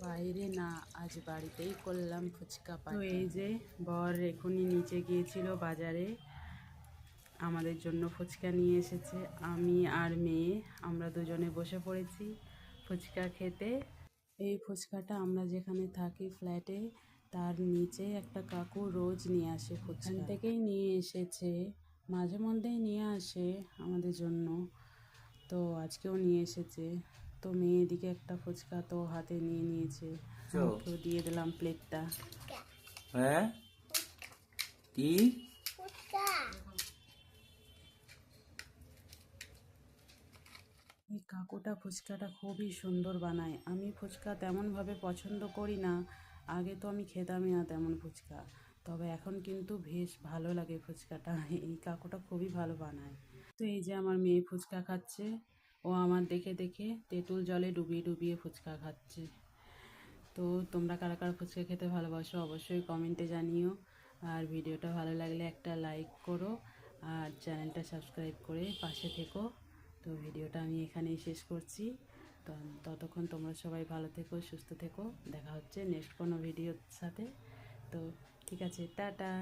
বাইরে না, আজ বাড়িতেই করলাম ফুচকা পার্টি। তো এই যে বর এখনই নিচে গিয়েছিল বাজারে, আমাদের জন্য ফুচকা নিয়ে এসেছে। আমি আর মেয়ে আমরা দুজনে বসে পড়েছি ফুচকা খেতে। এই ফুচকাটা আমরা যেখানে থাকি ফ্ল্যাটে, তার নিচে একটা কাকু রোজ নিয়ে আসে ফুচকা। এখান থেকেই নিয়ে এসেছে, মাঝে মধ্যেই নিয়ে আসে আমাদের জন্য। তো আজকেও নিয়ে এসেছে। তো মেয়ে এদিকে একটা ফুচকা তো হাতে নিয়ে নিয়েছে, তো দিয়ে দিলাম প্লেটটা। হ্যাঁ কি এই কাকুটা ফুচকাটা খুবই সুন্দর বানায়। আমি ফুচকা তেমনভাবে পছন্দ করি না, আগে তো আমি খেতামই না তেমন ফুচকা, তবে এখন কিন্তু বেশ ভালো লাগে ফুচকাটা। এই কাকুটা খুবই ভালো বানায়। তো এই যে আমার মেয়ে ফুচকা খাচ্ছে, ও আমার দেখে দেখে তেঁতুল জলে ডুবিয়ে ডুবিয়ে ফুচকা খাচ্ছে। তো তোমরা কারা কারা ফুচকা খেতে ভালোবাসো অবশ্যই কমেন্টে জানিও। আর ভিডিওটা ভালো লাগলে একটা লাইক করো, আর চ্যানেলটা সাবস্ক্রাইব করে পাশে থেকো। তো ভিডিওটা আমি এখানেই শেষ করছি। তো ততক্ষণ তোমরা সবাই ভালো থেকো, সুস্থ থেকো। দেখা হচ্ছে নেক্সট কোনো ভিডিওর সাথে। তো ঠিক আছে, টাটা।